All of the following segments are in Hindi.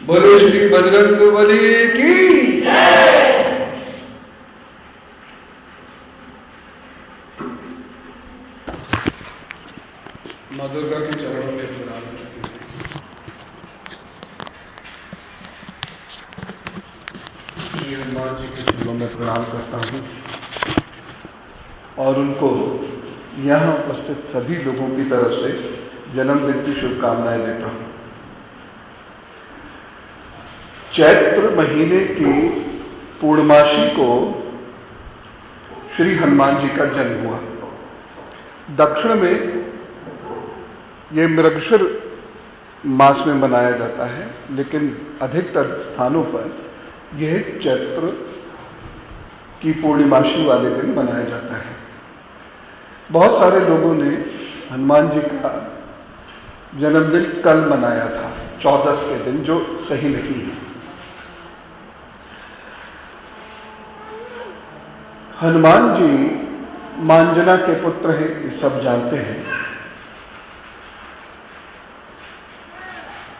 बोलो श्री बजरंगबली की जय। माँ दुर्गा के चरणों में प्रणाम करती हूँ। श्री हनुमान जी के चरणों में प्रणाम करता हूँ और उनको यहाँ उपस्थित सभी लोगों की तरफ से जन्मदिन की शुभकामनाएं देता हूँ। चैत्र महीने की पूर्णमासी को श्री हनुमान जी का जन्म हुआ। दक्षिण में यह मृगशिर मास में मनाया जाता है, लेकिन अधिकतर स्थानों पर यह चैत्र की पूर्णिमासी वाले दिन मनाया जाता है। बहुत सारे लोगों ने हनुमान जी का जन्मदिन कल मनाया था, 14 के दिन, जो सही नहीं है। हनुमान जी मांजना के पुत्र हैं, ये सब जानते हैं,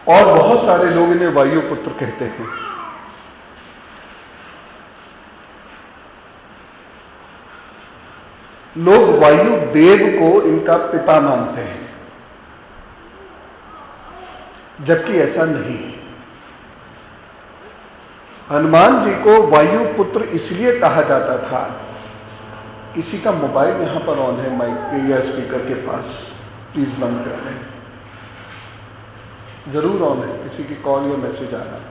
और बहुत सारे लोग इन्हें वायु पुत्र कहते हैं। लोग वायु देव को इनका पिता मानते हैं, जबकि ऐसा नहीं है। हनुमान जी को वायु पुत्र इसलिए कहा जाता था। किसी का मोबाइल यहाँ पर ऑन है, माइक या स्पीकर के पास, प्लीज बंद कर दें। जरूर ऑन है, किसी की कॉल या मैसेज आ रहा है।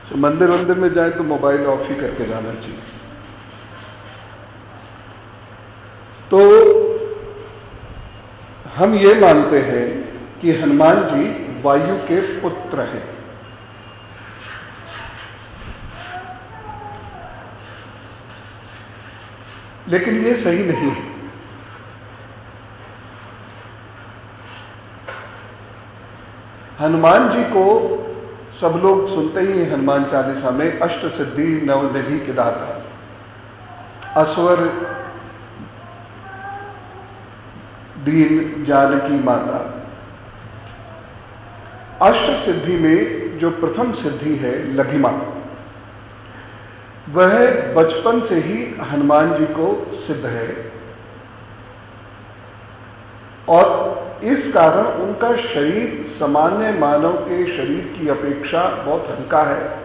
तो मंदिर में जाए तो मोबाइल ऑफ ही करके जाना चाहिए। तो हम ये मानते हैं कि हनुमान जी वायु के पुत्र हैं। लेकिन ये सही नहीं है। हनुमान जी को सब लोग सुनते ही हैं हनुमान चालीसा में, अष्ट सिद्धि नवनिधि के दाता, असवर दीन जानकी माता। अष्ट सिद्धि में जो प्रथम सिद्धि है लघिमा, वह बचपन से ही हनुमान जी को सिद्ध है, और इस कारण उनका शरीर सामान्य मानव के शरीर की अपेक्षा बहुत हल्का है।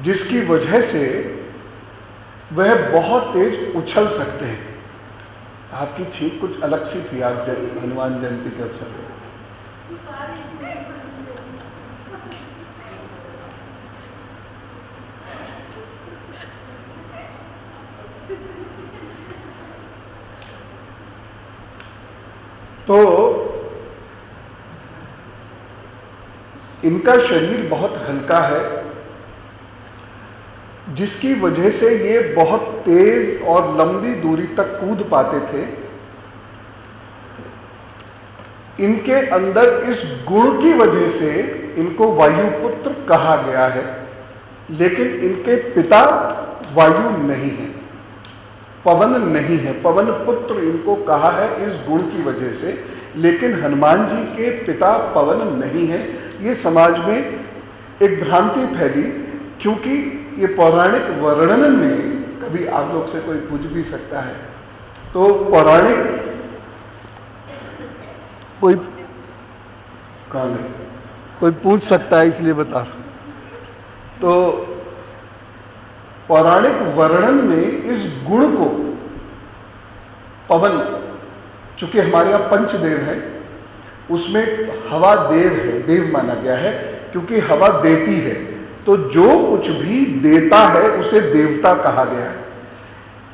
जिसकी वजह से वह बहुत तेज उछल सकते हैं। आपकी छींक कुछ अलग सी थी आप हनुमान जयंती के अवसर पर। तो इनका शरीर बहुत हल्का है, जिसकी वजह से ये बहुत तेज और लंबी दूरी तक कूद पाते थे। इनके अंदर इस गुण की वजह से इनको वायुपुत्र कहा गया है, लेकिन इनके पिता वायु नहीं है, पवन नहीं है। पवन पुत्र इनको कहा है इस गुण की वजह से, लेकिन हनुमान जी के पिता पवन नहीं है। ये समाज में एक भ्रांति फैली, क्योंकि ये पौराणिक वर्णन में कभी आप लोग से कोई पूछ भी सकता है। तो पौराणिक कोई कोई पूछ सकता है, इसलिए बता रहा हूं। तो पौराणिक वर्णन में इस गुण को पवन, चूंकि हमारे यहाँ पंचदेव है, उसमें हवा देव है, देव माना गया है, क्योंकि हवा देती है। तो जो कुछ भी देता है उसे देवता कहा गया है।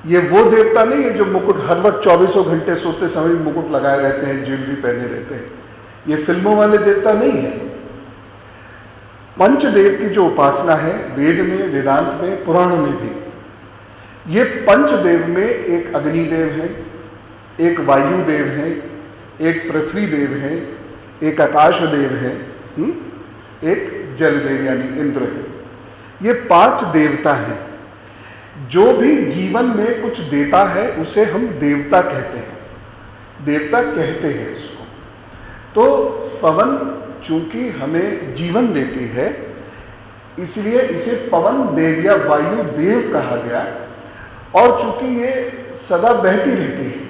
ये वो देवता नहीं है जो मुकुट हर वक्त 24 घंटे सोते समय मुकुट लगाए रहते हैं, ज्वेलरी पहने रहते हैं। ये फिल्मों वाले देवता नहीं है। पंचदेव की जो उपासना है वेद में, वेदांत में, पुराण में भी, ये पंचदेव में एक अग्निदेव है, एक वायु देव है, एक पृथ्वी देव है, एक आकाश देव है, एक जल देव यानी इंद्र है। ये 5 देवता हैं। जो भी जीवन में कुछ देता है उसे हम देवता कहते हैं, देवता कहते हैं इसको। तो पवन चूंकि हमें जीवन देती है, इसलिए इसे पवन देव या वायु देव कहा गया। और चूंकि ये सदा बहती रहती है,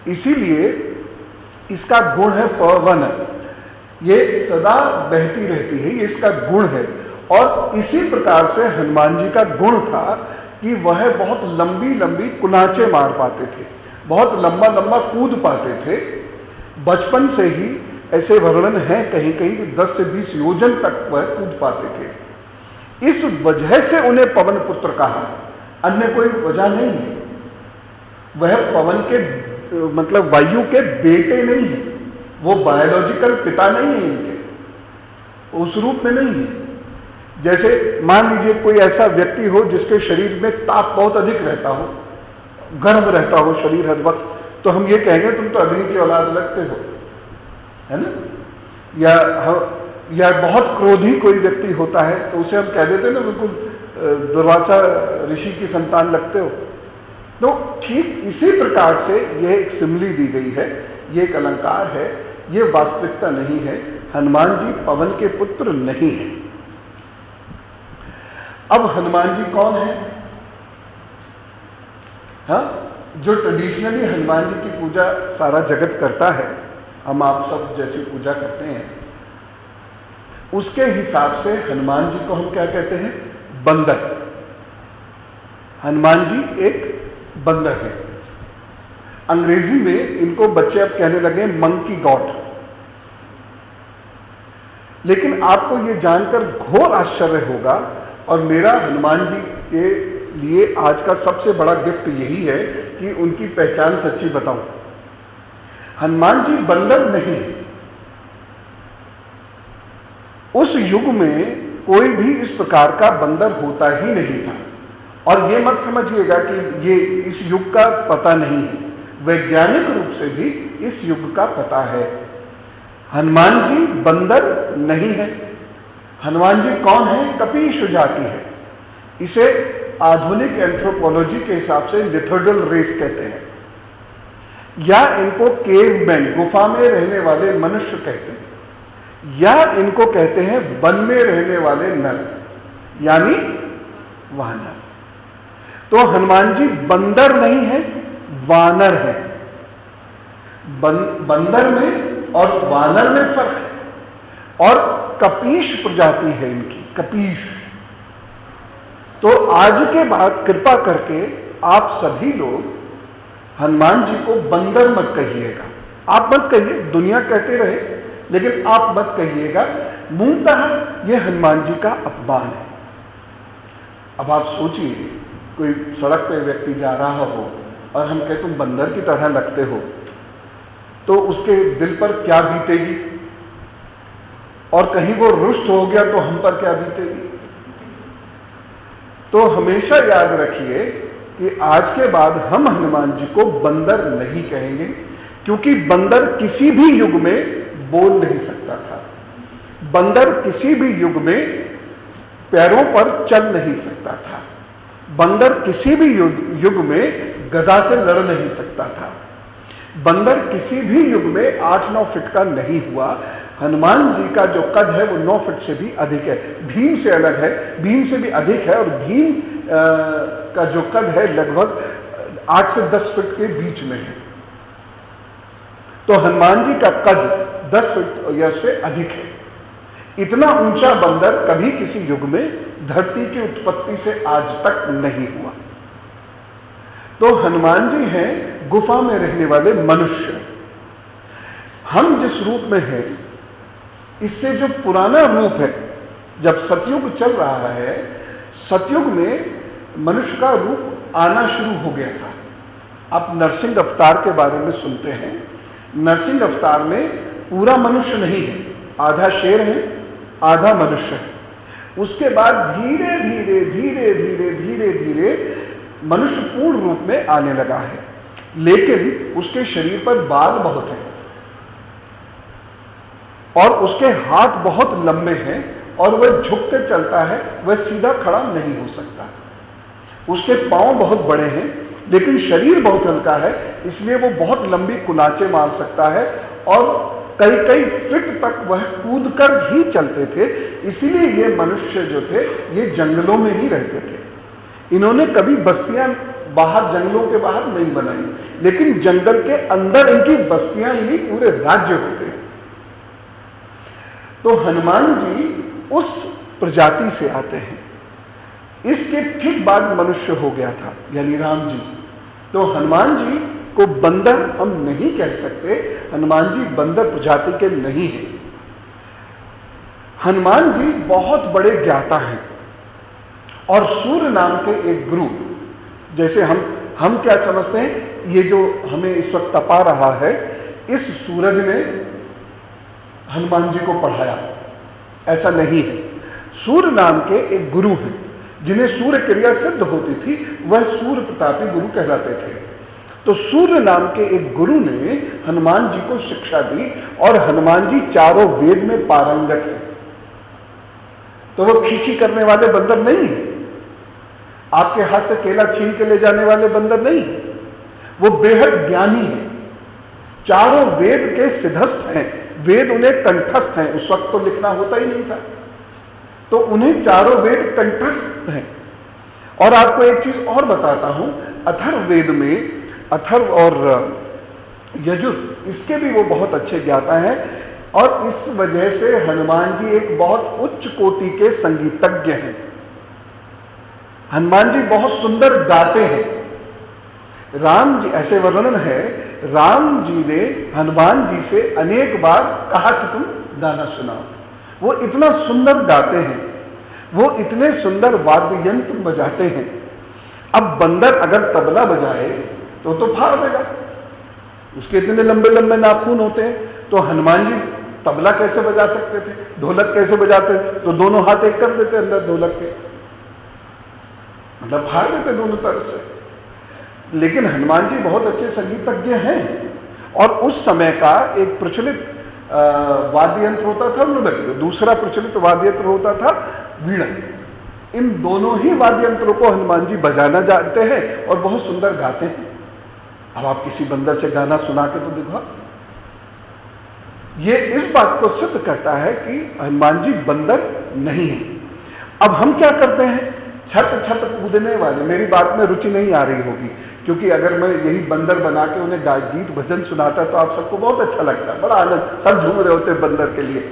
इसीलिए इसका गुण है पवन। ये सदा बहती रहती है, ये इसका गुण है। और इसी प्रकार से हनुमान जी का गुण था कि वह बहुत लंबी लंबी कुलांचे मार पाते थे, बहुत लंबा लंबा कूद पाते थे। बचपन से ही ऐसे वर्णन है कहीं कहीं कि 10 से 20 योजन तक वह कूद पाते थे। इस वजह से उन्हें पवन पुत्र कहा, अन्य कोई वजह नहीं है। वह पवन के मतलब वायु के बेटे नहीं है, वो बायोलॉजिकल पिता नहीं है इनके, उस रूप में नहीं है। जैसे मान लीजिए कोई ऐसा व्यक्ति हो जिसके शरीर में ताप बहुत अधिक रहता हो, गर्म रहता हो शरीर हर वक्त, तो हम ये कहेंगे तुम तो अग्नि की औलाद लगते हो, है ना। या बहुत क्रोधी कोई व्यक्ति होता है तो उसे हम कह देते हैं ना बिल्कुल दुर्वासा ऋषि की संतान लगते हो। तो ठीक इसी प्रकार से यह एक सिमली दी गई है, ये एक अलंकार है, ये वास्तविकता नहीं है। हनुमान जी पवन के पुत्र नहीं है। अब हनुमान जी कौन है? हाँ, जो ट्रेडिशनली हनुमान जी की पूजा सारा जगत करता है, हम आप सब जैसी पूजा करते हैं, उसके हिसाब से हनुमान जी को हम क्या कहते हैं? बंदर। हनुमान जी एक बंदर है। अंग्रेजी में इनको बच्चे अब कहने लगे मंकी गॉड। लेकिन आपको ये जानकर घोर आश्चर्य होगा, और मेरा हनुमान जी के लिए आज का सबसे बड़ा गिफ्ट यही है कि उनकी पहचान सच्ची बताऊं। हनुमान जी बंदर नहीं। उस युग में कोई भी इस प्रकार का बंदर होता ही नहीं था। और ये मत समझिएगा कि ये इस युग का पता नहीं है, वैज्ञानिक रूप से भी इस युग का पता है। हनुमान जी बंदर नहीं है। हनुमान जी कौन है? कपीश जाति है। इसे आधुनिक एंथ्रोपोलॉजी के हिसाब से लिथर्डल रेस कहते हैं, या इनको केवमैन, गुफा में रहने वाले मनुष्य कहते हैं, या इनको कहते हैं वन में रहने वाले नर, यानी वानर। तो हनुमान जी बंदर नहीं है, वानर है। बंदर में और वानर में फर्क है। और कपीश प्रजाति है इनकी, कपीश। तो आज के बाद कृपा करके आप सभी लोग हनुमान जी को बंदर मत कहिएगा। आप मत कहिए, दुनिया कहते रहे, लेकिन आप मत कहिएगा। मूलतः यह हनुमान जी का अपमान है। अब आप सोचिए, कोई सड़क पे व्यक्ति जा रहा हो और हम कहें तुम बंदर की तरह लगते हो, तो उसके दिल पर क्या बीतेगी? और कहीं वो रुष्ट हो गया तो हम पर क्या बीतेगी? तो हमेशा याद रखिए कि आज के बाद हम हनुमान जी को बंदर नहीं कहेंगे, क्योंकि बंदर किसी भी युग में बोल नहीं सकता था। बंदर किसी भी युग में पैरों पर चल नहीं सकता था। बंदर किसी भी युग में गदा से लड़ नहीं सकता था। बंदर किसी भी युग में 8-9 फीट का नहीं हुआ। हनुमान जी का जो कद है वो 9 फीट से भी अधिक है। भीम से अलग है, भीम से भी अधिक है, और भीम का जो कद है लगभग 8 से 10 फीट के बीच में है। तो हनुमान जी का कद 10 फीट या से अधिक है। इतना ऊंचा बंदर कभी किसी युग में धरती की उत्पत्ति से आज तक नहीं हुआ। तो हनुमान जी हैं गुफा में रहने वाले मनुष्य। हम जिस रूप में हैं, इससे जो पुराना रूप है, जब सतयुग चल रहा है, सतयुग में मनुष्य का रूप आना शुरू हो गया था। आप नरसिंह अवतार के बारे में सुनते हैं। नरसिंह अवतार में पूरा मनुष्य नहीं है, आधा शेर है, आधा मनुष्य है। उसके बाद धीरे धीरे धीरे धीरे धीरे धीरे मनुष्य पूर्ण रूप में आने लगा है। लेकिन उसके शरीर पर बाल बहुत हैं और उसके हाथ बहुत लंबे हैं और वह झुक कर चलता है, वह सीधा खड़ा नहीं हो सकता। उसके पांव बहुत बड़े हैं लेकिन शरीर बहुत हल्का है, इसलिए वो बहुत लंबी कुलाचे मार सकता है और कई कई फीट तक वह कूदकर ही चलते थे। इसीलिए ये मनुष्य जो थे ये जंगलों में ही रहते थे। इन्होंने कभी बस्तियां बाहर, जंगलों के बाहर नहीं बनाई, लेकिन जंगल के अंदर इनकी बस्तियां ही पूरे राज्य होते हैं। तो हनुमान जी उस प्रजाति से आते हैं। इसके ठीक बाद मनुष्य हो गया था, यानी राम जी। तो हनुमान जी को बंदर हम नहीं कह सकते, हनुमान जी बंदर प्रजाति के नहीं हैं। हनुमान जी बहुत बड़े ज्ञाता हैं और सूर्य नाम के एक गुरु, जैसे हम क्या समझते हैं, ये जो हमें इस वक्त तपा रहा है, इस सूरज ने हनुमान जी को पढ़ाया, ऐसा नहीं है। सूर्य नाम के एक गुरु हैं जिन्हें सूर्य क्रिया सिद्ध होती थी, वह सूर्य प्रतापी गुरु कहलाते थे। तो सूर्य नाम के एक गुरु ने हनुमान जी को शिक्षा दी और हनुमान जी चारों वेद में पारंगत है। तो वो खींची करने वाले बंदर नहीं है, आपके हाथ से केला छीन के ले जाने वाले बंदर नहीं है, वो बेहद ज्ञानी है, चारों वेद के सिद्धस्थ हैं, वेद उन्हें कंठस्थ हैं। उस वक्त तो लिखना होता ही नहीं था, तो उन्हें चारों वेद कंठस्थ हैं। और आपको एक चीज और बताता हूं, अथर्ववेद में अथर्व और यजुर, इसके भी वो बहुत अच्छे ज्ञाता हैं और इस वजह से हनुमान जी एक बहुत उच्च कोटि के संगीतज्ञ हैं। हनुमान जी बहुत सुंदर गाते हैं। राम जी, ऐसे वर्णन है, राम जी ने हनुमान जी से अनेक बार कहा कि तुम गाना सुनाओ। वो इतना सुंदर गाते हैं, वो इतने सुंदर वाद्य यंत्र बजाते हैं। अब बंदर अगर तबला बजाए तो फाड़ देगा, उसके इतने लंबे लंबे नाखून होते हैं। तो हनुमान जी तबला कैसे बजा सकते थे, ढोलक कैसे बजाते, तो दोनों हाथ एक कर देते अंदर ढोलक के, मतलब फाड़ देते दोनों तरफ से। लेकिन हनुमान जी बहुत अच्छे संगीतज्ञ हैं। और उस समय का एक प्रचलित वाद्य यंत्र होता था मृदंग, दूसरा प्रचलित वाद्य यंत्र होता था वीणा। इन दोनों ही वाद्य यंत्रों को हनुमान जी बजाना जानते हैं और बहुत सुंदर गाते हैं। अब आप किसी बंदर से गाना सुना के तो देखो, ये इस बात को सिद्ध करता है कि हनुमान जी बंदर नहीं है। अब हम क्या करते हैं, छत छत कूदने वाले, मेरी बात में रुचि नहीं आ रही होगी, क्योंकि अगर मैं यही बंदर बना के उन्हें गीत भजन सुनाता तो आप सबको बहुत अच्छा लगता, बड़ा आनंद, सब झूम रहे होते बंदर के लिए।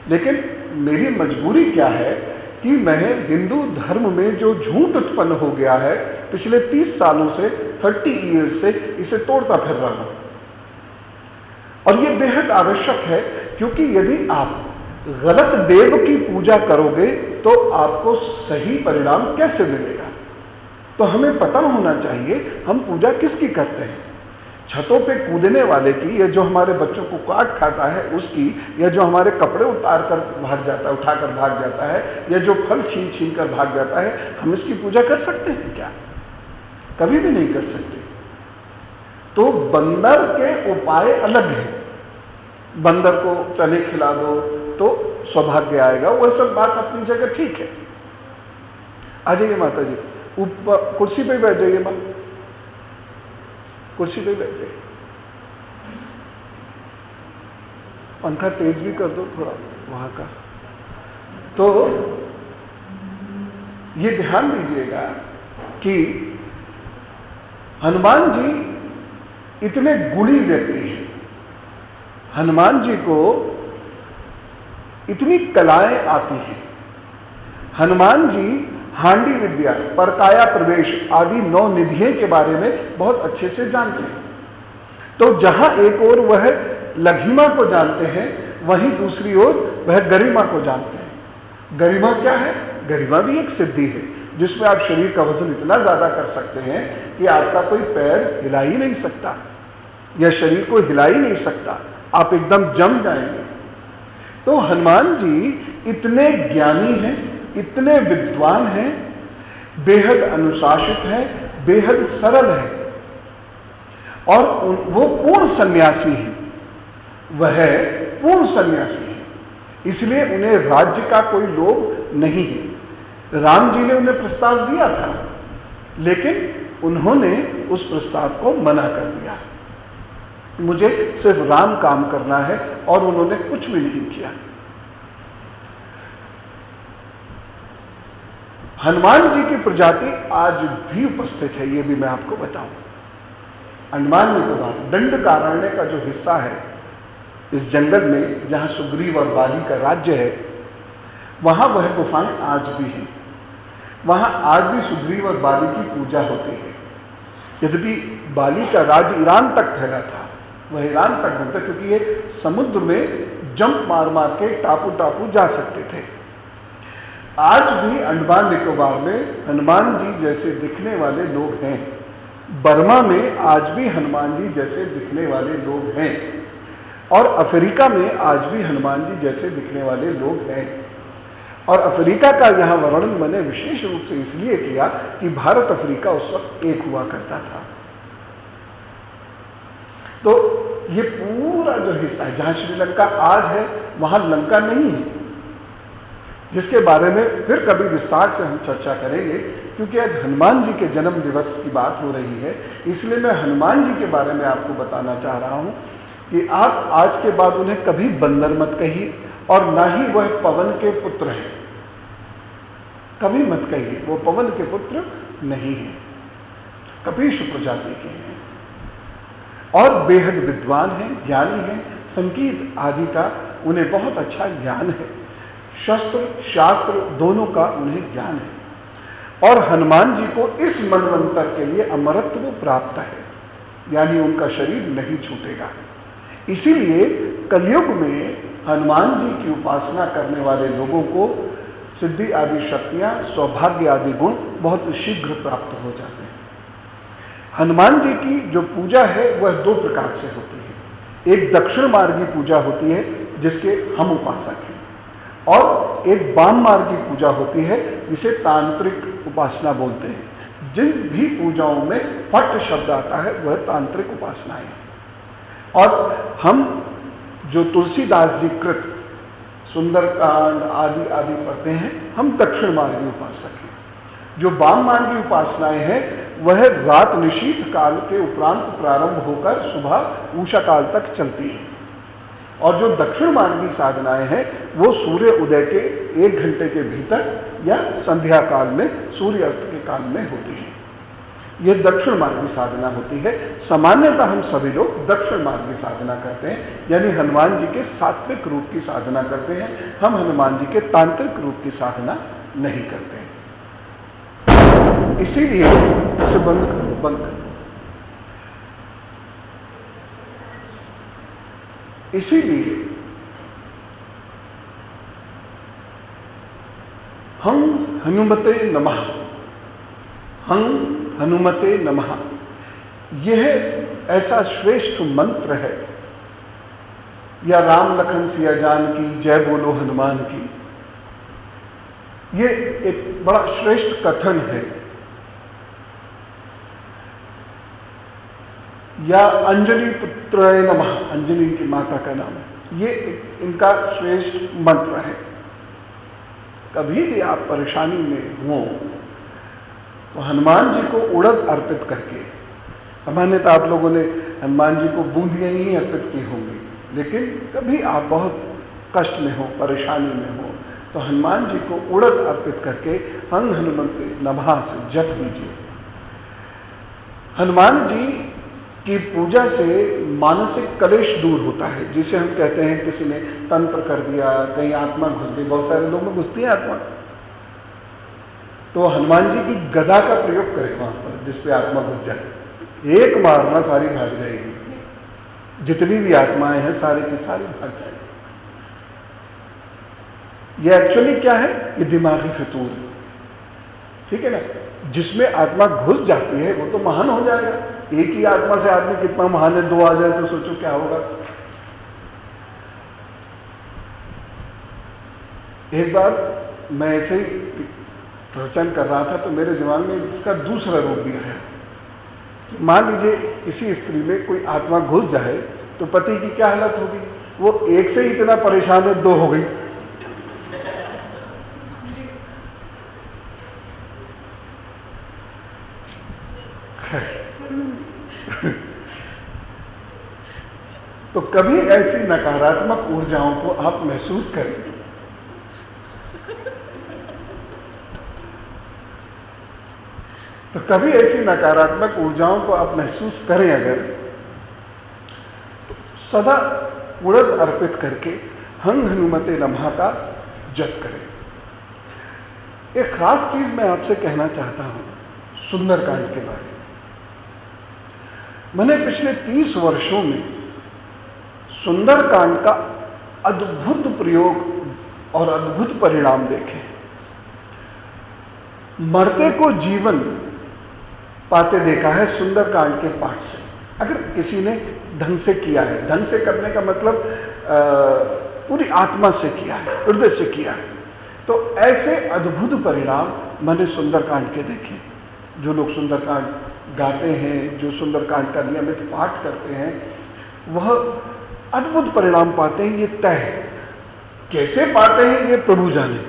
लेकिन मेरी मजबूरी क्या है कि मैं हिंदू धर्म में जो झूठ उत्पन्न हो गया है पिछले 30 सालों से, 30 ईयर्स से, इसे तोड़ता फिर रहा हूं। और ये बेहद आवश्यक है, क्योंकि यदि आप गलत देव की पूजा करोगे तो आपको सही परिणाम कैसे मिलेगा। तो हमें पता होना चाहिए हम पूजा किसकी करते हैं। छतों पे कूदने वाले की, या जो हमारे बच्चों को काट खाता है उसकी, या जो हमारे कपड़े उतार कर भाग जाता है, उठाकर भाग जाता है, या जो फल छीन छीन कर भाग जाता है, हम इसकी पूजा कर सकते हैं क्या? कभी भी नहीं कर सकते। तो बंदर के उपाय अलग हैं। बंदर को चने खिला दो तो सौभाग्य आएगा, वह सब बात अपनी जगह ठीक है। आ जाइए माता जी, ऊपर कुर्सी पे बैठ जाइए माँ, कुर्सी पे बैठ जाइए। पंखा तेज भी कर दो थोड़ा वहां का। तो ये ध्यान दीजिएगा कि हनुमान जी इतने गुणी व्यक्ति हैं, हनुमान जी को इतनी कलाएं आती हैं। हनुमान जी हांडी विद्या, परकाया प्रवेश आदि 9 निधियों के बारे में बहुत अच्छे से जानते हैं। तो जहां एक ओर वह लघिमा को जानते हैं, वहीं दूसरी ओर वह गरिमा को जानते हैं। गरिमा क्या है? गरिमा भी एक सिद्धि है जिसमें आप शरीर का वजन इतना ज्यादा कर सकते हैं कि आपका कोई पैर हिला ही नहीं सकता या शरीर को हिला ही नहीं सकता, आप एकदम जम जाएंगे। तो हनुमान जी इतने ज्ञानी हैं, इतने विद्वान हैं, बेहद अनुशासित हैं, बेहद सरल हैं और वो पूर्ण सन्यासी हैं, वह पूर्ण सन्यासी है, इसलिए उन्हें राज्य का कोई लोभ नहीं है। राम जी ने उन्हें प्रस्ताव दिया था, लेकिन उन्होंने उस प्रस्ताव को मना कर दिया। मुझे सिर्फ राम काम करना है, और उन्होंने कुछ भी नहीं किया। हनुमान जी की प्रजाति आज भी उपस्थित है, ये भी मैं आपको बताऊं। अंडमान निकोबार दंडकारण्य का जो हिस्सा है, इस जंगल में जहां सुग्रीव और बाली का राज्य है, वहां वह गुफाएं आज भी हैं। वहां आज भी सुग्रीव और बाली की पूजा होती है। यद्यपि बाली का राज्य ईरान तक फैला था, वह ईरान तक घूमता, क्योंकि ये समुद्र में जंप मार मार के टापू टापू जा सकते थे। आज भी अंडमान निकोबार में हनुमान जी जैसे दिखने वाले लोग हैं। बर्मा में आज भी हनुमान जी जैसे दिखने वाले लोग हैं, और अफ्रीका में आज भी हनुमान जी जैसे दिखने वाले लोग हैं। और अफ्रीका का यहाँ वर्णन मैंने विशेष रूप से इसलिए किया कि भारत अफ्रीका उस वक्त एक हुआ करता था। तो ये पूरा जो हिस्सा है जहाँ श्रीलंका आज है, वहाँ लंका नहीं है, जिसके बारे में फिर कभी विस्तार से हम चर्चा करेंगे। क्योंकि आज हनुमान जी के जन्म दिवस की बात हो रही है, इसलिए मैं हनुमान जी के बारे में आपको बताना चाह रहा हूँ कि आप आज के बाद उन्हें कभी बंदर मत कहिए, और ना ही वह पवन के पुत्र हैं। कभी मत कहिए, वो पवन के पुत्र नहीं है, कपीश प्रजाति के हैं, और बेहद विद्वान हैं, ज्ञानी हैं। संगीत आदि का उन्हें बहुत अच्छा ज्ञान है, शस्त्र शास्त्र दोनों का उन्हें ज्ञान है। और हनुमान जी को इस मनवंतर के लिए अमरत्व प्राप्त है, यानी उनका शरीर नहीं छूटेगा। इसीलिए कलयुग में हनुमान जी की उपासना करने वाले लोगों को सिद्धि आदि शक्तियां, सौभाग्य आदि गुण बहुत शीघ्र प्राप्त हो जाते हैं। हनुमान जी की जो पूजा है वह दो प्रकार से होती है। एक दक्षिण मार्गी पूजा होती है, जिसके हम उपासक हैं, और एक वाम मार्गी पूजा होती है, जिसे तांत्रिक उपासना बोलते हैं। जिन भी पूजाओं में फट शब्द आता है वह तांत्रिक उपासनाएं हैं। और हम जो तुलसीदास जी कृत सुंदरकांड आदि आदि पढ़ते हैं, हम दक्षिण मार्गी उपासक हैं। जो वाम मार्गी उपासनाएं हैं वह रात निशीथ काल के उपरांत प्रारंभ होकर सुबह उषा काल तक चलती हैं। और जो दक्षिण मार्गी साधनाएं हैं वो सूर्य उदय के 1 घंटे के भीतर या संध्या काल में सूर्य अस्त के काल में होती है। ये दक्षिण मार्गी साधना होती है। सामान्यतः हम सभी लोग दक्षिण मार्गी साधना करते हैं, यानी हनुमान जी के सात्विक रूप की साधना करते हैं। हम हनुमान जी के तांत्रिक रूप की साधना नहीं करते हैं। इसीलिए इसे बंद करो। इसीलिए हम हनुमते नमः, हम हनुमते नमः, यह ऐसा श्रेष्ठ मंत्र है। या राम लखन सिया जान की जय बोलो हनुमान की, ये एक बड़ा श्रेष्ठ कथन है। या अंजलि पुत्राय नमः, अंजलि की माता का नाम है, ये इनका श्रेष्ठ मंत्र है। कभी भी आप परेशानी में हो तो हनुमान जी को उड़द अर्पित करके, सामान्यतः आप लोगों ने हनुमान जी को बूंदियां ही अर्पित की होंगी, लेकिन कभी आप बहुत कष्ट में हो, परेशानी में हो, तो हनुमान जी को उड़द अर्पित करके हम हनुमते नमः से जप कीजिए। हनुमान जी की पूजा से मानसिक कलेश दूर होता है, जिसे हम कहते हैं किसी ने तंत्र कर दिया, कहीं आत्मा घुस गई, बहुत सारे लोगों में घुसती है आत्मा, तो हनुमान जी की गदा का प्रयोग करें वहां पर जिस पे आत्मा घुस जाए, एक मारना सारी भाग जाएगी। जितनी भी आत्माएं हैं सारी की सारी भाग जाएगी। ये एक्चुअली क्या है? ये दिमागी फितूर है, ठीक है ना। जिसमें आत्मा घुस जाती है वो तो महान हो जाएगा। एक ही आत्मा से आदमी कितना महान है, 2 आ जाए तो सोचो क्या होगा। एक बार मैं ऐसे ही प्रवचन कर रहा था तो मेरे दिमाग में इसका दूसरा रूप भी आया। मान लीजिए किसी स्त्री में कोई आत्मा घुस जाए तो पति की क्या हालत होगी? वो एक से ही इतना परेशान है, दो हो गई। तो कभी ऐसी नकारात्मक ऊर्जाओं को आप महसूस करें, तो कभी ऐसी नकारात्मक ऊर्जाओं को आप महसूस करें अगर, तो सदा उड़द अर्पित करके हंग हनुमते नमः का जप करें। एक खास चीज मैं आपसे कहना चाहता हूं सुंदरकांड के बारे में। मैंने पिछले 30 वर्षों में सुंदरकांड का अद्भुत प्रयोग और अद्भुत परिणाम देखे। मरते को जीवन पाते देखा है सुंदरकांड के पाठ से, अगर किसी ने ढंग से किया है। ढंग से करने का मतलब पूरी आत्मा से किया है, हृदय से किया है। तो ऐसे अद्भुत परिणाम मैंने सुंदरकांड के देखे। जो लोग सुंदरकांड गाते हैं, जो सुंदरकांड का नियमित पाठ करते हैं, वह अद्भुत परिणाम पाते हैं। ये तय है। कैसे पाते हैं ये प्रभु जाने,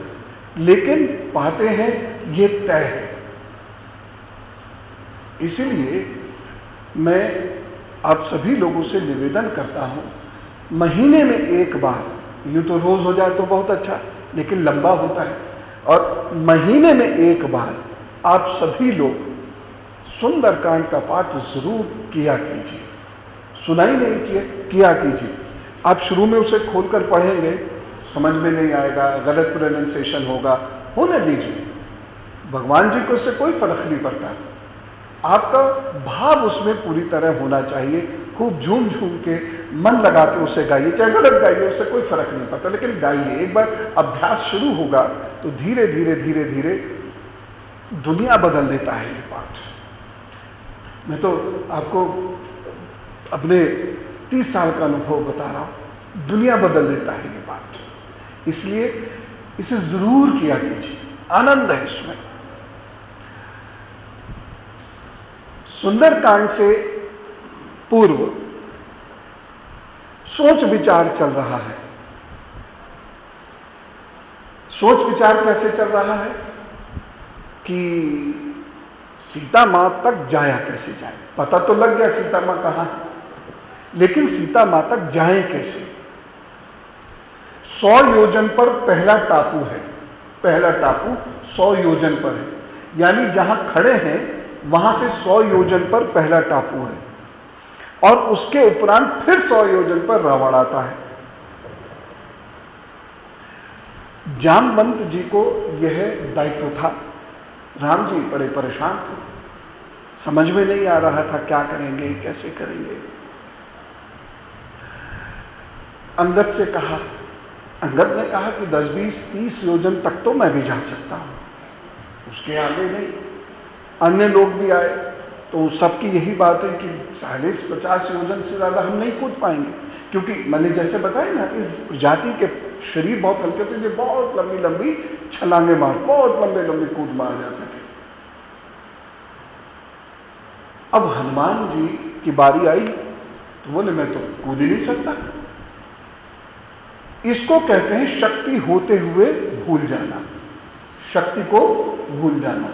लेकिन पाते हैं ये तय है। इसीलिए मैं आप सभी लोगों से निवेदन करता हूं, महीने में एक बार, यूं तो रोज हो जाए तो बहुत अच्छा, लेकिन लंबा होता है, और महीने में एक बार आप सभी लोग सुंदरकांड का पाठ जरूर किया कीजिए। सुनाई नहीं किया कीजिए। आप शुरू में उसे खोलकर पढ़ेंगे, समझ में नहीं आएगा, गलत प्रोनाउंसिएशन होगा, होने दीजिए। भगवान जी को इससे कोई फर्क नहीं पड़ता। आपका भाव उसमें पूरी तरह होना चाहिए। खूब झूम झूम के मन लगा के उसे गाइए, चाहे गलत गाइए, उससे कोई फर्क नहीं पड़ता, लेकिन गाइए। एक बार अभ्यास शुरू होगा तो धीरे धीरे धीरे धीरे दुनिया बदल देता है ये पाठ। मैं तो आपको अपने 30 साल का अनुभव बता रहा हूं, दुनिया बदल देता है ये पाठ। इसलिए इसे जरूर किया कीजिए, आनंद है इसमें। सुंदरकांड से पूर्व सोच विचार चल रहा है। सोच विचार कैसे चल रहा है कि सीता मां तक जाया कैसे जाए। पता तो लग गया सीता मां कहां है, लेकिन सीता मां तक जाए कैसे। 100 योजन पर पहला टापू है। पहला टापू 100 योजन पर है, यानी जहां खड़े हैं वहां से 100 योजन पर पहला टापू है, और उसके उपरांत फिर 100 योजन पर रावण आता है। जामवंत जी को यह दायित्व था। राम जी बड़े परेशान थे, समझ में नहीं आ रहा था क्या करेंगे, कैसे करेंगे। अंगद से कहा, अंगद ने कहा कि 10, 20, 30 योजन तक तो मैं भी जा सकता हूं, उसके आगे नहीं। अन्य लोग भी आए तो सबकी यही बात है कि 40-50 योजन से ज़्यादा हम नहीं कूद पाएंगे, क्योंकि मैंने जैसे बताया ना, इस प्रजाति के शरीर बहुत हल्के थे, ये बहुत लंबी लंबी छलांगे मार, बहुत लंबे लंबे कूद मार जाते थे। अब हनुमान जी की बारी आई तो बोले मैं तो कूद ही नहीं सकता। इसको कहते हैं शक्ति होते हुए भूल जाना, शक्ति को भूल जाना।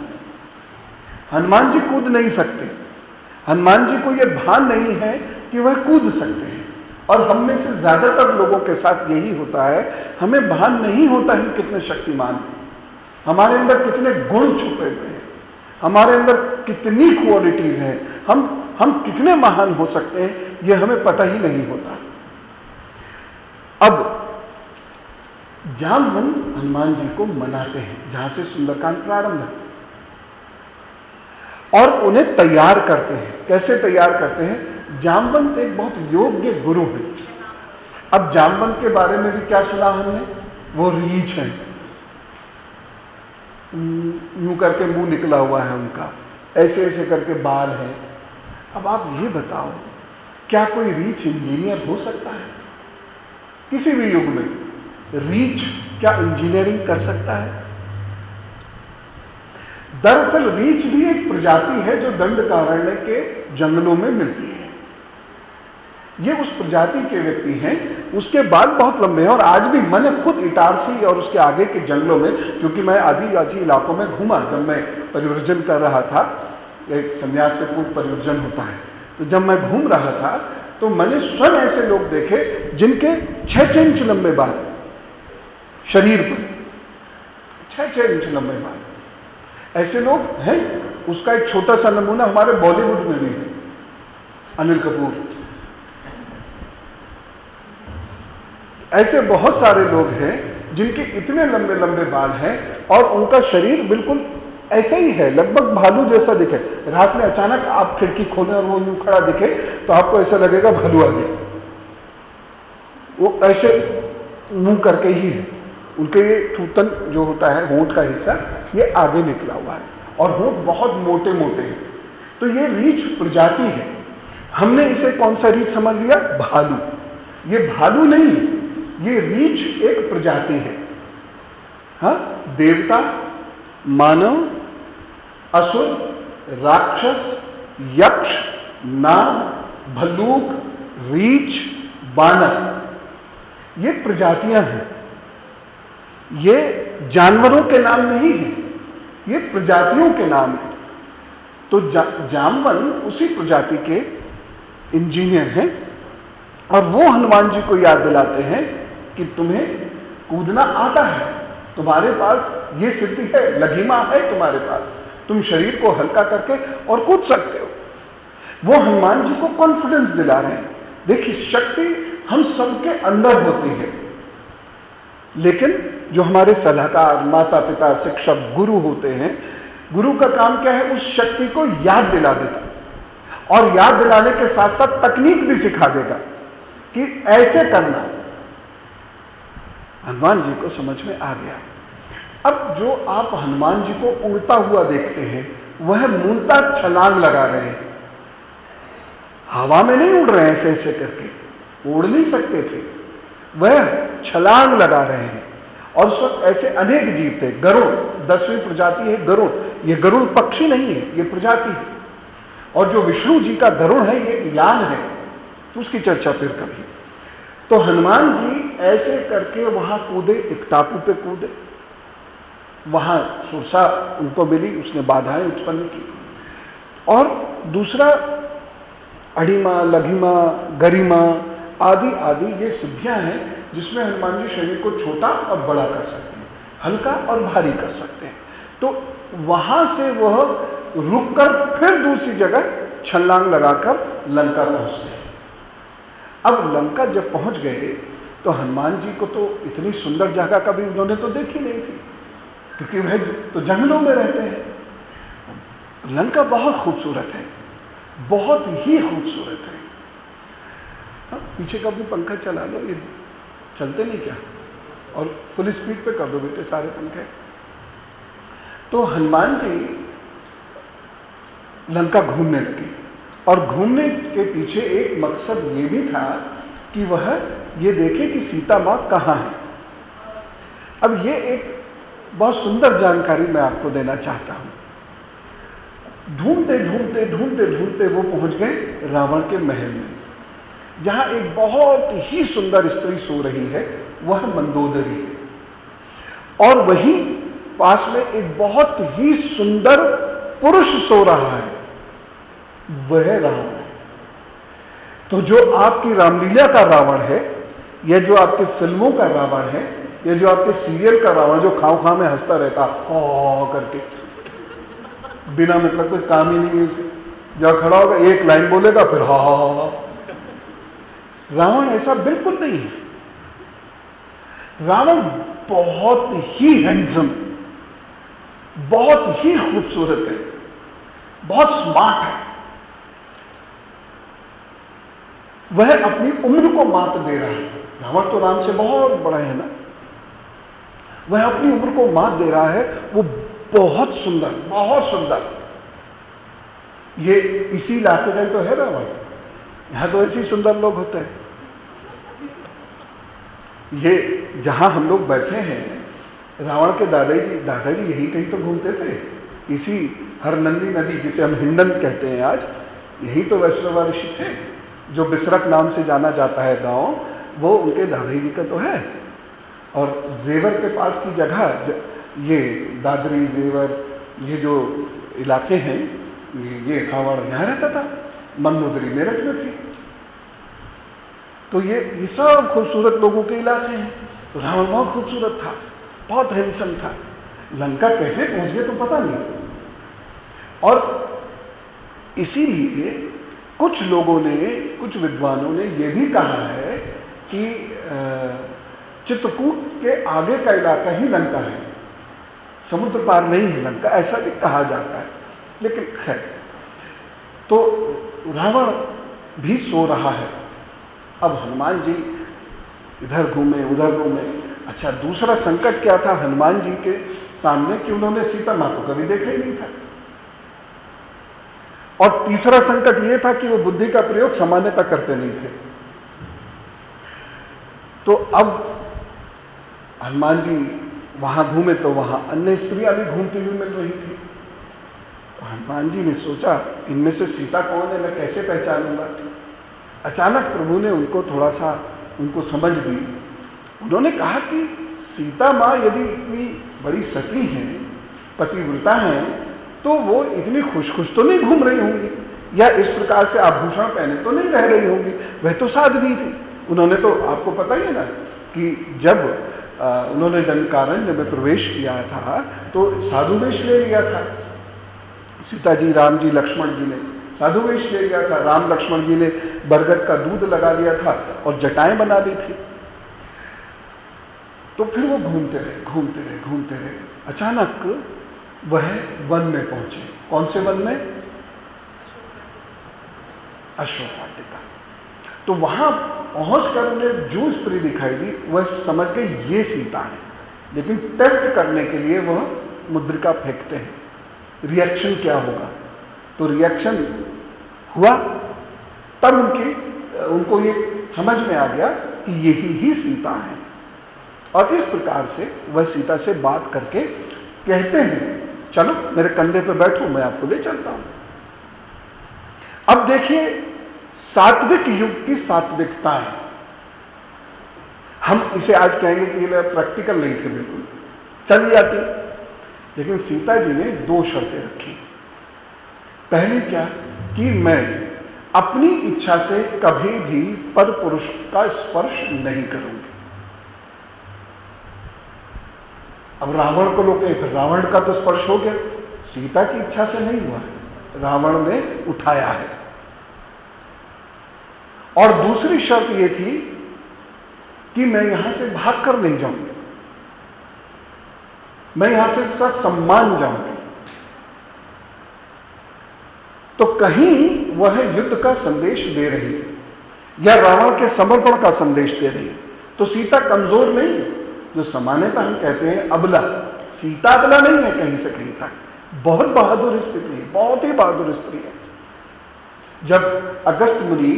हनुमान जी कूद नहीं सकते। हनुमान जी को यह भान नहीं है कि वह कूद सकते हैं, और हम में से ज्यादातर लोगों के साथ यही होता है। हमें भान नहीं होता है कितने शक्तिमान हैं, हमारे अंदर कितने गुण छुपे हुए हैं, हमारे अंदर कितनी क्वालिटीज हैं, हम कितने महान हो सकते हैं, यह हमें पता ही नहीं होता। अब जामवंत हनुमान जी को मनाते हैं, जहां से सुंदरकांड प्रारंभ है, और उन्हें तैयार करते हैं। कैसे तैयार करते हैं? जामवंत एक बहुत योग्य गुरु है। अब जामवंत के बारे में भी क्या सुना हमने? वो रीछ है, यूं करके मुंह निकला हुआ है उनका, ऐसे ऐसे करके बाल है। अब आप ये बताओ, क्या कोई रीछ इंजीनियर हो सकता है? किसी भी युग में रीछ क्या इंजीनियरिंग कर सकता है? दरअसल रीछ भी एक प्रजाति है जो दंडकारण्य के जंगलों में मिलती है। ये उस प्रजाति के व्यक्ति हैं, उसके बाल बहुत लंबे हैं और आज भी मैंने खुद इटारसी और उसके आगे के जंगलों में, क्योंकि मैं आदिवासी इलाकों में घूमा जब मैं परिव्रजन कर रहा था, एक संन्यास से पूर्व परिव्रजन होता है, तो जब मैं घूम रहा था तो मैंने स्वयं ऐसे लोग देखे जिनके 6-6 इंच लंबे बाल शरीर पर, 6-6 इंच लंबे बाल। ऐसे लोग हैं। उसका एक छोटा सा नमूना हमारे बॉलीवुड में भी है, अनिल कपूर। ऐसे बहुत सारे लोग हैं जिनके इतने लंबे लंबे बाल हैं और उनका शरीर बिल्कुल ऐसा ही है, लगभग भालू जैसा दिखे। रात में अचानक आप खिड़की खोलें और वो यूं खड़ा दिखे तो आपको ऐसा लगेगा भालू आ गया। वो ऐसे मुंह करके ही है, उनके ये थूतन जो होता है, होंठ का हिस्सा, ये आगे निकला हुआ है और होंठ बहुत मोटे मोटे हैं। तो ये रीछ प्रजाति है। हमने इसे कौन सा रीछ समझ लिया? भालू। ये भालू नहीं, ये रीछ एक प्रजाति है। हाँ, देवता, मानव, असुर, राक्षस, यक्ष, नाग, भल्लूक, रीछ, बानर, ये प्रजातियां हैं। ये जानवरों के नाम नहीं है, ये प्रजातियों के नाम है। तो जामवंत उसी प्रजाति के इंजीनियर हैं और वो हनुमान जी को याद दिलाते हैं कि तुम्हें कूदना आता है, तुम्हारे पास ये सिद्धि है, लघिमा है तुम्हारे पास, तुम शरीर को हल्का करके और कूद सकते हो। वो हनुमान जी को कॉन्फिडेंस दिला रहे हैं। देखिए, शक्ति हम सबके अंदर होती है, लेकिन जो हमारे सलाहकार, माता पिता, शिक्षक, गुरु होते हैं, गुरु का काम क्या है? उस शक्ति को याद दिला देता और याद दिलाने के साथ साथ तकनीक भी सिखा देगा कि ऐसे करना। हनुमान जी को समझ में आ गया। अब जो आप हनुमान जी को उड़ता हुआ देखते हैं, वह मूलतः छलांग लगा रहे हैं, हवा में नहीं उड़ रहे हैं ऐसे ऐसे करके, उड़ नहीं सकते थे, वह छलांग लगा रहे हैं। और उस वक्त ऐसे अनेक जीव थे। गरुड़ 10वीं प्रजाति है गरुड़। ये गरुड़ पक्षी नहीं है, ये प्रजाति है। और जो विष्णु जी का गरुड़ है, ये यान है, तो उसकी चर्चा फिर कभी। तो हनुमान जी ऐसे करके वहां कूदे, एक टापू पे कूदे, वहां सुरसा उनको मिली, उसने बाधाएं उत्पन्न की। और दूसरा, अड़िमा, लघिमा, गरिमा आदि आदि ये सिद्धियां हैं जिसमें हनुमान जी शरीर को छोटा और बड़ा कर सकते हैं, हल्का और भारी कर सकते हैं। तो वहां से वह रुककर फिर दूसरी जगह छलांग लगाकर लंका पहुंचते हैं। अब लंका जब पहुंच गए तो हनुमान जी को तो इतनी सुंदर जगह कभी उन्होंने तो देखी नहीं थी, क्योंकि वह तो जंगलों में रहते हैं। लंका बहुत खूबसूरत है, बहुत ही खूबसूरत है। पीछे का भी पंखा चला लो, ये चलते नहीं क्या? और फुल स्पीड पे कर दो बेटे सारे पंखे। तो हनुमान जी लंका घूमने लगे और घूमने के पीछे एक मकसद ये भी था कि वह ये देखे कि सीता माँ कहाँ है। अब ये एक बहुत सुंदर जानकारी मैं आपको देना चाहता हूँ। ढूंढते ढूंढते ढूंढते ढूंढते वो पहुंच गए रावण के महल में, जहां एक बहुत ही सुंदर स्त्री सो रही है, वह मंदोदरी है। और वहीं पास में एक बहुत ही सुंदर पुरुष सो रहा है, वह रावण है। तो जो आपकी रामलीला का रावण है, या जो आपकी फिल्मों का रावण है, या जो आपके सीरियल का रावण, जो खाओ खाओ में हंसता रहता ओ करके, बिना मतलब कोई काम ही नहीं है उसे, जहाँ खड़ा होगा एक लाइन बोलेगा फिर हा। रावण ऐसा बिल्कुल नहीं है। रावण बहुत ही हैंडसम, बहुत ही खूबसूरत है, बहुत स्मार्ट है। वह अपनी उम्र को मात दे रहा है। रावण तो राम से बहुत बड़ा है ना, वह अपनी उम्र को मात दे रहा है। वो बहुत सुंदर, बहुत सुंदर। ये इसी इलाके का तो है रावण, यहां तो ऐसे ही सुंदर लोग होते हैं। ये जहां हम लोग बैठे हैं, रावण के दादाजी यही कहीं तो घूमते थे, इसी हरनंदी नदी, जिसे हम हिंडन कहते हैं आज, यही तो वैष्णव ऋषि थे। जो बिसरक नाम से जाना जाता है गांव, वो उनके दादाजी जी का तो है। और जेवर के पास की जगह, ये दादरी, जेवर, ये जो इलाके हैं, ये रावण यहाँ रहता था। मनमुद्री मेरठ में थी। तो ये सब खूबसूरत लोगों के इलाके हैं। तो रावण बहुत खूबसूरत था, बहुत हैंडसम था। लंका कैसे पहुंच गए तो पता नहीं। और इसीलिए कुछ लोगों ने, कुछ विद्वानों ने यह भी कहा है कि चित्रकूट के आगे का इलाका ही लंका है, समुद्र पार नहीं है लंका, ऐसा भी कहा जाता है। लेकिन खैर, तो रावण भी सो रहा है। अब हनुमान जी इधर घूमे उधर घूमे। अच्छा, दूसरा संकट क्या था हनुमान जी के सामने कि उन्होंने सीता माँ को कभी देखा ही नहीं था। और तीसरा संकट यह था कि वो बुद्धि का प्रयोग सामान्यतः करते नहीं थे। तो अब हनुमान जी वहां घूमे तो वहां अन्य स्त्रियां भी घूमती हुई मिल रही थी। तो हनुमान जी ने सोचा, इनमें से सीता कौन है, मैं कैसे पहचानूंगा। अचानक प्रभु ने उनको थोड़ा सा उनको समझ दी। उन्होंने कहा कि सीता माँ यदि इतनी बड़ी सती हैं, पतिव्रता हैं, तो वो इतनी खुश खुश तो नहीं घूम रही होंगी, या इस प्रकार से आभूषण पहने तो नहीं रह रही होंगी। वह तो साध्वी थी। उन्होंने तो, आपको पता ही है ना कि जब उन्होंने दंडकारण्य में प्रवेश किया था तो साधु वेश ले लिया था। सीता जी, राम जी, लक्ष्मण जी ने साधु वेश ले लिया था। राम लक्ष्मण जी ने बरगद का दूध लगा लिया था और जटाएं बना दी थी। तो फिर वो घूमते रहे घूमते रहे घूमते रहे। अचानक वह वन में पहुंचे। कौन से वन में? अशोक वाटिका। तो वहां पहुंचकर उन्हें जो स्त्री दिखाई दी वह समझ गई ये सीता है। लेकिन टेस्ट करने के लिए वह मुद्रिका फेंकते हैं, रिएक्शन क्या होगा। तो रिएक्शन हुआ, तब उनको ये समझ में आ गया कि यही ही सीता है। और इस प्रकार से वह सीता से बात करके कहते हैं, चलो मेरे कंधे पे बैठो, मैं आपको ले चलता हूं। अब देखिए, सात्विक युग की सात्विकताएं, हम इसे आज कहेंगे कि ये प्रैक्टिकल नहीं थे, बिल्कुल चली जाती। लेकिन सीता जी ने दो शर्तें रखी। पहली क्या कि मैं अपनी इच्छा से कभी भी पर पुरुष का स्पर्श नहीं करूंगी। अब रावण को लोग, फिर रावण का तो स्पर्श हो गया, सीता की इच्छा से नहीं हुआ है, रावण ने उठाया है। और दूसरी शर्त यह थी कि मैं यहां से भागकर नहीं जाऊंगी, मैं यहां से ससम्मान जाऊंगी। तो कहीं वह युद्ध का संदेश दे रही है या रावण के समर्पण का संदेश दे रही है। तो सीता कमजोर नहीं, जो सामान्यतः हम कहते हैं अबला, सीता अबला नहीं है कहीं से कहीं तक, बहुत बहादुर स्त्री है, बहुत ही बहादुर स्त्री है। जब अगस्त मुनि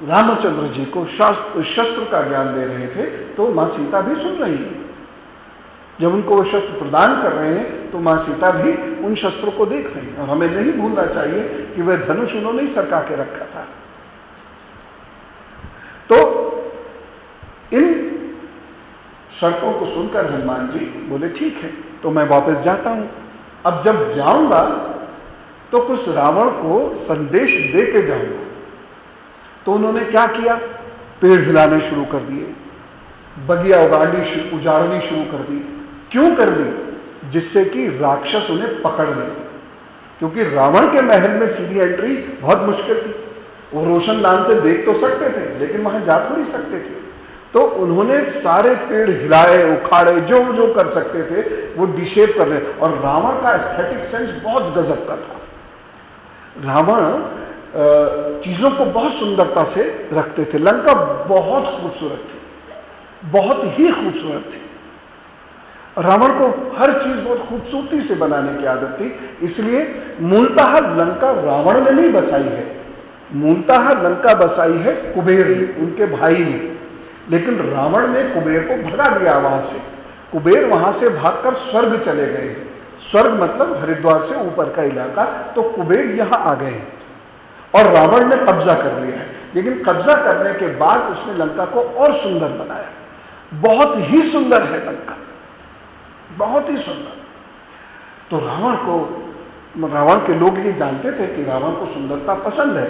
रामचंद्र जी को शस्त्र का ज्ञान दे रहे थे तो मां सीता भी सुन रही है। जब उनको वो शस्त्र प्रदान कर रहे हैं तो मां सीता भी उन शस्त्रों को देख रही है। और हमें नहीं भूलना चाहिए कि वह धनुष उन्होंने ही सरका के रखा था। तो इन शर्तों को सुनकर हनुमान जी बोले, ठीक है, तो मैं वापस जाता हूं। अब जब जाऊंगा तो कुछ रावण को संदेश दे के जाऊंगा। तो उन्होंने क्या किया, पेड़ हिलाने शुरू कर दिए, बगिया उजाड़नी शुरू कर दी। क्यों कर दी? जिससे कि राक्षस उन्हें पकड़ ले, क्योंकि रावण के महल में सीधी एंट्री बहुत मुश्किल थी। वो रोशनदान से देख तो सकते थे लेकिन वहां जा थोड़ी सकते थे। तो उन्होंने सारे पेड़ हिलाए, उखाड़े, जो जो कर सकते थे वो डिशेप कर रहे। और रावण का एस्थेटिक सेंस बहुत गजब का था। रावण चीजों को बहुत सुंदरता से रखते थे। लंका बहुत खूबसूरत थी, बहुत ही खूबसूरत थी। रावण को हर चीज बहुत खूबसूरती से बनाने की आदत थी। इसलिए मूलतः लंका रावण ने नहीं बसाई है, मूलतः लंका बसाई है कुबेर ने, उनके भाई ने। लेकिन रावण ने कुबेर को भगा दिया वहां से। कुबेर वहां से भागकर स्वर्ग चले गए। स्वर्ग मतलब हरिद्वार से ऊपर का इलाका। तो कुबेर यहाँ आ गए हैं और रावण ने कब्जा कर लिया है, लेकिन कब्जा करने के बाद उसने लंका को और सुंदर बनाया। बहुत ही सुंदर है लंका, बहुत ही सुंदर। तो रावण के लोग ये जानते थे कि रावण को सुंदरता पसंद है,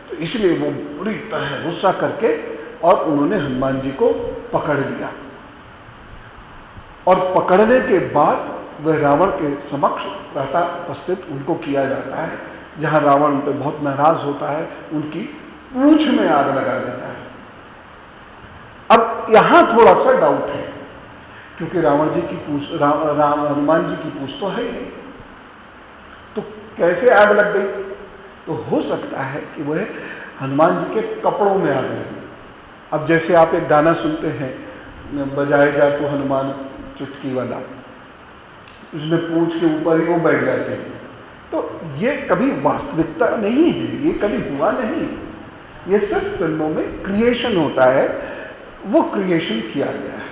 तो इसलिए वो बुरी तरह गुस्सा करके और उन्होंने हनुमान जी को पकड़ लिया। और पकड़ने के बाद वह रावण के समक्ष रहता उपस्थित उनको किया जाता है, जहाँ रावण उन पर बहुत नाराज होता है, उनकी पूंछ में आग लगा देता है। अब यहाँ थोड़ा सा डाउट है, क्योंकि रावण जी की पूंछ, हनुमान जी की पूंछ तो है ही नहीं, तो कैसे आग लग गई? तो हो सकता है कि वह हनुमान जी के कपड़ों में आग लगी। अब जैसे आप एक गाना सुनते हैं, बजाए जा तो हनुमान चुटकी वाला, उसमें पूंछ के ऊपर ही वो बैठ जाते हैं। तो ये कभी वास्तविकता नहीं है, ये कभी हुआ नहीं, ये सिर्फ फिल्मों में क्रिएशन होता है, वो क्रिएशन किया गया है।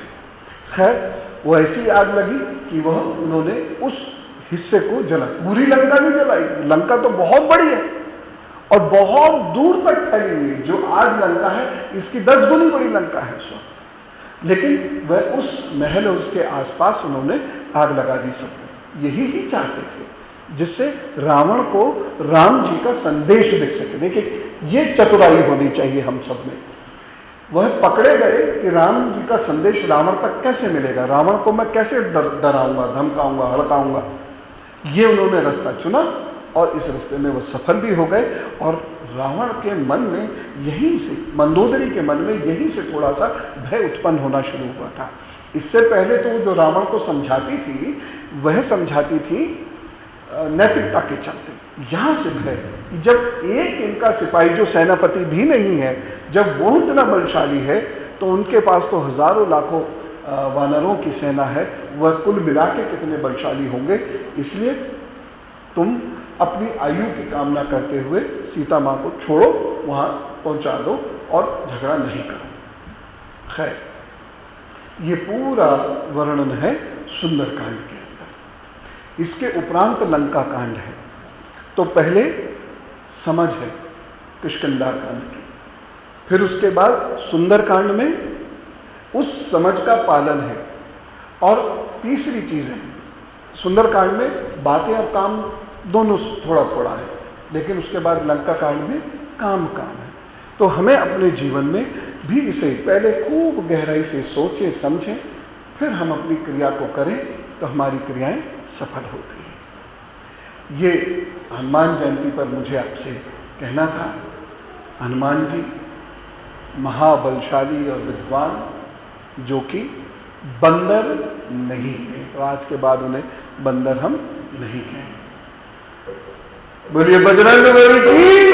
खैर, वो ऐसी आग लगी कि वह उन्होंने उस हिस्से को जला, पूरी लंका नहीं जलाई। लंका तो बहुत बड़ी है और बहुत दूर तक फैली हुई है। जो आज लंका है, इसकी 10 गुनी बड़ी लंका है उस वक्त, लेकिन वह उस महल और उसके आसपास उन्होंने आग लगा दी सबको। यही ही चाहते थे, जिससे रावण को राम जी का संदेश दिख सके। देखिए, ये चतुराई होनी चाहिए हम सब में। वह पकड़े गए कि राम जी का संदेश रावण तक कैसे मिलेगा, रावण को मैं कैसे डराऊंगा, धमकाऊंगा, हड़काऊंगा। ये उन्होंने रास्ता चुना और इस रास्ते में वो सफल भी हो गए। और रावण के मन में यहीं से, मंदोदरी के मन में यहीं से थोड़ा सा भय उत्पन्न होना शुरू हुआ था। इससे पहले तो जो रावण को समझाती थी, वह समझाती थी नैतिकता के चलते। यहाँ से भय, जब एक इनका सिपाही जो सेनापति भी नहीं है, जब वो इतना बलशाली है, तो उनके पास तो हजारों लाखों वानरों की सेना है, वह कुल मिला के कितने बलशाली होंगे। इसलिए तुम अपनी आयु की कामना करते हुए सीता माँ को छोड़ो, वहाँ पहुँचा दो और झगड़ा नहीं करो। खैर, ये पूरा वर्णन है सुंदरकांड के अंदर। इसके उपरांत लंका कांड है। तो पहले समझ है किष्किंधा कांड की, फिर उसके बाद सुंदरकांड में उस समझ का पालन है। और तीसरी चीज़ है, सुंदरकांड में बातें और काम दोनों थोड़ा थोड़ा है, लेकिन उसके बाद लंका कांड में काम है। तो हमें अपने जीवन में भी इसे पहले खूब गहराई से सोचें, समझें, फिर हम अपनी क्रिया को करें, तो हमारी क्रियाएं सफल होती हैं। ये हनुमान जयंती पर मुझे आपसे कहना था। हनुमान जी महाबलशाली और विद्वान, जो कि बंदर नहीं है, तो आज के बाद उन्हें बंदर हम नहीं कहें। बोलिए बजरंग बली की।